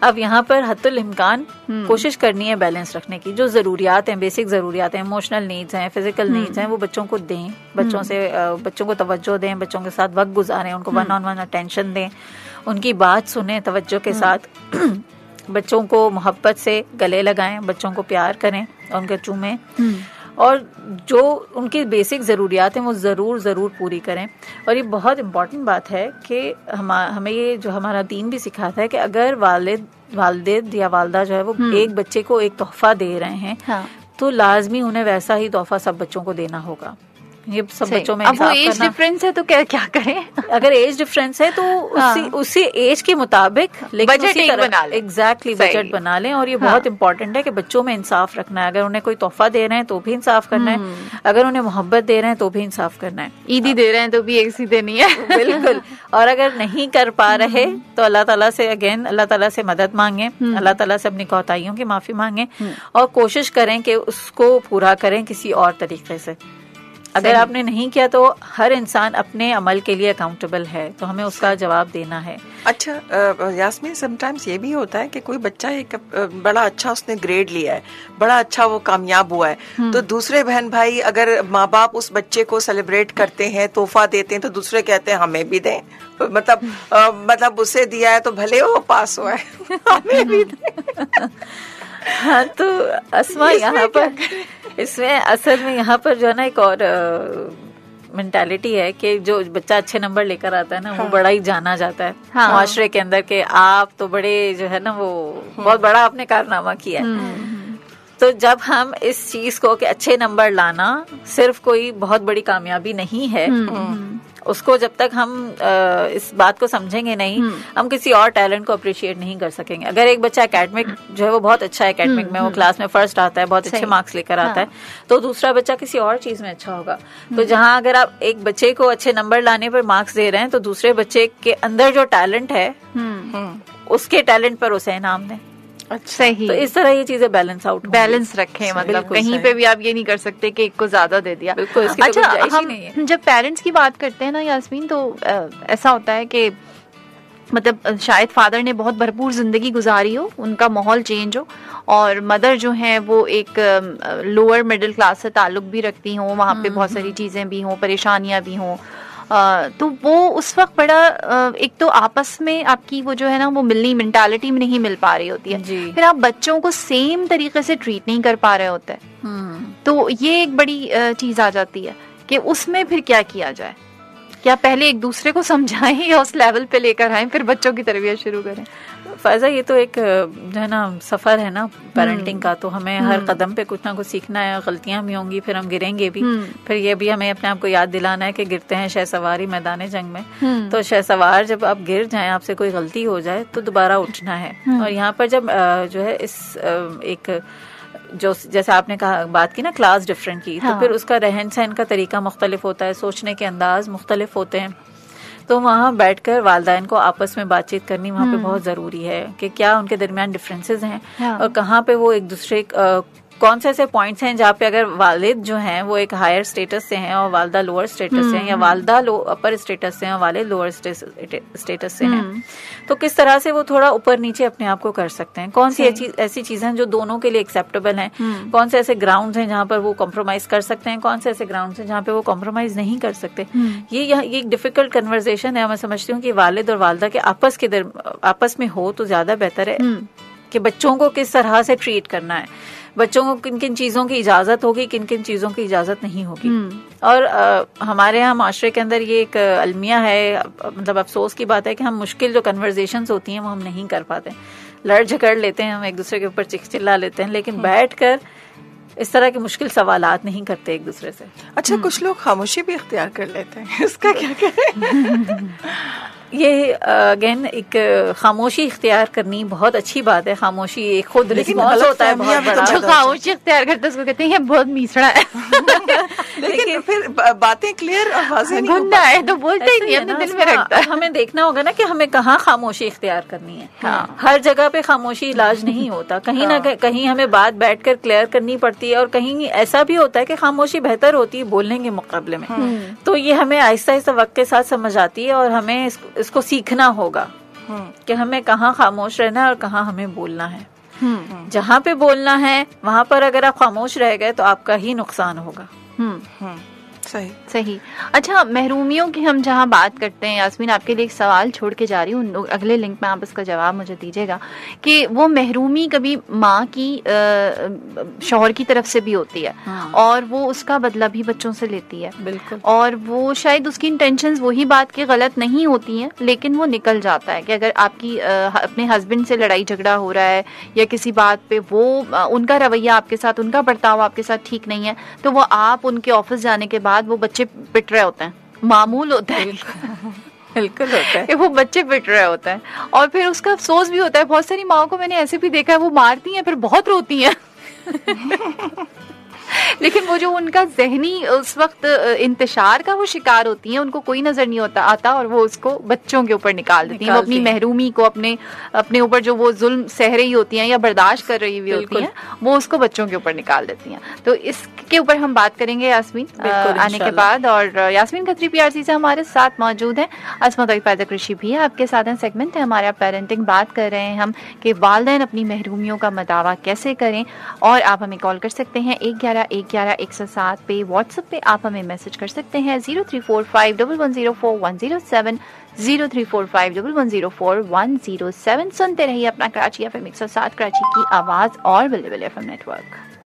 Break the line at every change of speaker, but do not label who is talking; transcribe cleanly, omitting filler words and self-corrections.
اب یہاں پر حد الامکان کوشش کرنی ہے بیلنس رکھنے کی. جو ضروریات ہیں, بیسک ضروریات ہیں, ایموشنل نیڈز ہیں, فزیکل نیڈز ہیں, وہ بچوں کو دیں, بچوں کو توجہ دیں, بچوں کے ساتھ وقت گزاریں, ان کو 1-on-1 اٹینشن دیں, ان کی بات سنیں توجہ کے ساتھ, بچوں کو محبت سے گلے لگائیں, بچوں کو پیار کریں, ان کے چومیں, اور جو ان کی بیسک ضروریات ہیں وہ ضرور پوری کریں. اور یہ بہت امپورٹنٹ بات ہے کہ ہمیں یہ جو ہمارا دین بھی سکھاتا ہے کہ اگر والد یا والدہ جو ہے وہ ایک بچے کو ایک تحفہ دے رہے ہیں تو لازمی انہیں ویسا ہی تحفہ سب بچوں کو دینا ہوگا. یہ سب بچوں میں
اب وہ ایج ڈفرینس ہے تو کیا کریں؟
اگر ایج ڈفرینس ہے تو اسی ایج کے مطابق ایگزیکٹلی بجٹ بنا لیں. اور یہ بہت امپورٹنٹ ہے کہ بچوں میں انصاف رکھنا ہے. اگر انہیں کوئی تحفہ دے رہے ہیں تو بھی انصاف کرنا ہے, اگر انہیں محبت دے رہے ہیں تو بھی انصاف کرنا ہے,
عیدی دے رہے ہیں تو بھی ایک سی دینی ہے.
بالکل. اور اگر نہیں کر پا رہے تو اللہ تعالیٰ سے مدد مانگیں, اللہ تعالیٰ سے اپنی کوتاہیوں کی معافی مانگیں, اور کوشش کریں کہ اس کو پورا کریں کسی اور طریقے سے. اگر آپ نے نہیں کیا تو ہر انسان اپنے عمل کے لیے اکاؤنٹیبل ہے, تو ہمیں اس کا جواب دینا ہے.
اچھا یاسمین, سم ٹائمز یہ بھی ہوتا ہے کہ کوئی بچہ ایک بڑا اچھا اس نے گریڈ لیا ہے, بڑا اچھا وہ کامیاب ہوا ہے, تو دوسرے بہن بھائی اگر ماں باپ اس بچے کو سیلیبریٹ کرتے ہیں, تحفہ دیتے ہیں, تو دوسرے کہتے ہیں ہمیں بھی دیں, مطلب اسے دیا ہے تو بھلے وہ پاس ہوا ہے, ہمیں بھی دیں.
ہاں, تو اسما یہاں پر اس میں اصل میں یہاں پر جو ہے نا ایک اور مینٹالٹی ہے کہ جو بچہ اچھے نمبر لے کر آتا ہے نا وہ بڑا ہی جانا جاتا ہے معاشرے کے اندر کہ آپ تو بڑے جو ہے نا وہ بہت بڑا آپ نے کارنامہ کیا ہے. تو جب ہم اس چیز کو کہ اچھے نمبر لانا صرف کوئی بہت بڑی کامیابی نہیں ہے, اس کو جب تک ہم اس بات کو سمجھیں گے نہیں, ہم کسی اور ٹیلنٹ کو اپریشیٹ نہیں کر سکیں گے. اگر ایک بچہ اکیڈمک جو ہے وہ بہت اچھا ہے, اکیڈمک میں وہ کلاس میں فرسٹ آتا ہے, بہت اچھے مارکس لے کر آتا ہے, تو دوسرا بچہ کسی اور چیز میں اچھا ہوگا. تو جہاں اگر آپ ایک بچے کو اچھے نمبر لانے پر مارکس دے رہے ہیں تو دوسرے بچے کے اندر جو ٹیلنٹ ہے اس کے ٹیلنٹ پر اسے انعام دیں.
صحیح.
تو اس طرح یہ چیزیں
بیلنس رکھیں, مطلب کہیں پہ بھی آپ یہ نہیں کر سکتے کہ ایک کو زیادہ دے دیا.
اچھا,
ہم جب پیرنٹس کی بات کرتے ہیں نا یاسمین, تو ایسا ہوتا ہے کہ مطلب شاید فادر نے بہت بھرپور زندگی گزاری ہو, ان کا ماحول چینج ہو, اور مدر جو ہیں وہ ایک لوور مڈل کلاس سے تعلق بھی رکھتی ہوں, وہاں پہ بہت ساری چیزیں بھی ہوں, پریشانیاں بھی ہوں, تو وہ اس وقت بڑا ایک تو آپس میں آپ کی وہ جو ہے نا وہ ملنی مینٹالٹی میں نہیں مل پا رہی ہوتی ہے, پھر آپ بچوں کو سیم طریقے سے ٹریٹ نہیں کر پا رہے ہوتے, تو یہ ایک بڑی چیز آ جاتی ہے کہ اس میں پھر کیا کیا جائے. کیا پہلے ایک دوسرے کو سمجھائیں یا اس لیول پہ لے کر آئیں پھر بچوں کی تربیت شروع کریں؟
فائزہ, یہ تو ایک جو ہے نا سفر ہے نا پیرنٹنگ کا, تو ہمیں ہر قدم پہ کچھ نہ کچھ سیکھنا ہے. غلطیاں بھی ہوں گی, پھر ہم گریں گے بھی, پھر یہ بھی ہمیں اپنے آپ کو یاد دلانا ہے کہ گرتے ہیں شہ سواری میدان جنگ میں. تو شہ سوار جب آپ گر جائیں, آپ سے کوئی غلطی ہو جائے تو دوبارہ اٹھنا ہے. اور یہاں پر جب جو ہے اس ایک جو جیسے آپ نے کہا بات کی نا کلاس ڈفرینٹ کی, تو پھر اس کا رہن سہن کا طریقہ مختلف ہوتا ہے, سوچنے کے انداز مختلف ہوتے ہیں. تو وہاں بیٹھ کر والدین کو آپس میں بات چیت کرنی وہاں پہ بہت ضروری ہے کہ کیا ان کے درمیان ڈفرینسز ہیں, اور کہاں پہ وہ ایک دوسرے کون سے ایسے پوائنٹس ہیں جہاں پہ اگر والد جو ہیں وہ ایک ہائر اسٹیٹس سے ہیں اور والدہ لوور اسٹیٹس سے ہیں, یا والدہ اپر اسٹیٹس سے ہیں اور والد لوور اسٹیٹس سے ہیں, تو کس طرح سے وہ تھوڑا اوپر نیچے اپنے آپ کو کر سکتے ہیں. کون سی ایسی چیزیں ہیں جو دونوں کے لیے ایکسیپٹیبل ہیں, کون سے ایسے گراؤنڈز ہیں جہاں پر وہ کمپرومائز کر سکتے ہیں, کون سے ایسے گراؤنڈز ہیں جہاں پہ وہ کمپرومائز نہیں کر سکتے. یہ ایک ڈیفیکلٹ کنورزیشن ہے. میں سمجھتی ہوں کہ والد اور والدہ کے آپس میں ہو تو زیادہ بہتر ہے کہ بچوں کو کس طرح سے ٹریٹ کرنا ہے, بچوں کو کن کن چیزوں کی اجازت ہوگی, کن کن چیزوں کی اجازت نہیں ہوگی. اور ہمارے یہاں معاشرے کے اندر یہ ایک المیہ ہے, مطلب افسوس کی بات ہے کہ ہم مشکل جو کنورزیشنز ہوتی ہیں وہ ہم نہیں کر پاتے. لڑ جھگڑ لیتے ہیں, ہم ایک دوسرے کے اوپر چلا لیتے ہیں, لیکن بیٹھ کر اس طرح کے مشکل سوالات نہیں کرتے ایک دوسرے سے.
اچھا, کچھ لوگ خاموشی بھی اختیار کر لیتے ہیں, اس کا کیا کریں؟
یہ اگین ایک خاموشی اختیار کرنی بہت اچھی بات ہے. خاموشی ایک خود رسپانس ہوتا ہے بہت بڑا.
جو خاموشی اختیار کرتے ہیں اس کو کہتے ہیں بہت میسڑا ہے,
لیکن پھر باتیں کلیئر اور واضح
گنڈا ہے تو بولتے ہی نہیں, اپنے دل میں رکھتا ہے.
ہمیں دیکھنا ہوگا نا کہ ہمیں کہاں خاموشی اختیار کرنی ہے. ہر جگہ پہ خاموشی علاج نہیں ہوتا, کہیں نہ کہیں ہمیں بات بیٹھ کر کلیئر کرنی پڑتی ہے, اور کہیں ایسا بھی ہوتا ہے کہ خاموشی بہتر ہوتی ہے بولنے کے مقابلے میں. تو یہ ہمیں آہستہ آہستہ وقت کے ساتھ سمجھ آتی ہے, اور ہمیں اس کو سیکھنا ہوگا کہ ہمیں کہاں خاموش رہنا ہے اور کہاں ہمیں بولنا ہے. جہاں پہ بولنا ہے وہاں پر اگر آپ خاموش رہ گئے تو آپ کا ہی نقصان ہوگا.
صحیح. اچھا, محرومیوں کی ہم جہاں بات کرتے ہیں, یاسمین آپ کے لیے ایک سوال چھوڑ کے جا رہی ہوں, اگلے لنک میں آپ اس کا جواب مجھے دیجیے گا کہ وہ محرومی کبھی ماں کی شوہر کی طرف سے بھی ہوتی ہے اور وہ اس کا بدلہ بھی بچوں سے لیتی ہے.
بالکل. اور
وہ شاید اس کی انٹینشنز وہی بات کی غلط نہیں ہوتی ہیں, لیکن وہ نکل جاتا ہے کہ اگر آپ کی اپنے ہسبینڈ سے لڑائی جھگڑا ہو رہا ہے یا کسی بات پہ وہ ان کا رویہ آپ کے ساتھ, ان کا برتاؤ آپ کے ساتھ ٹھیک نہیں ہے, تو وہ آپ ان کے آفس جانے کے بعد وہ بچے پٹ رہے ہوتے ہیں, معمول ہوتا ہے.
بالکل ہوتا ہے
کہ وہ بچے پٹ رہے ہوتے ہیں اور پھر اس کا افسوس بھی ہوتا ہے. بہت ساری ماؤں کو میں نے ایسے بھی دیکھا ہے, وہ مارتی ہیں پھر بہت روتی ہیں لیکن وہ جو ان کا ذہنی اس وقت انتشار کا وہ شکار ہوتی ہیں, ان کو کوئی نظر نہیں آتا اور وہ اس کو بچوں کے اوپر نکال دیتی ہیں. وہ اپنی محرومی کو اپنے اوپر جو وہ ظلم سہ رہی ہوتی ہیں یا برداشت کر رہی ہوئی ہوتی ہیں, وہ اس کو بچوں کے اوپر نکال دیتی ہیں. تو اس کے اوپر ہم بات کریں گے یاسمین آنے کے بعد. اور یاسمین کھتری PRC سے ہمارے ساتھ موجود ہیں. اسما پیدا کرشی بھی ہے آپ کے ساتھ. سیگمنٹ ہے ہمارا پیرنٹنگ, بات کر رہے ہیں ہم کہ والدین اپنی محرومیوں کا مداوع کیسے کریں. اور آپ ہمیں کال کر سکتے ہیں 111-107 پہ. واٹس ایپ پہ آپ ہمیں میسج کر سکتے ہیں 03451104-107 03451104-107. سنتے رہیے اپنا کراچی FM 107 کراچی کی آواز اور Balle Balle FM net work.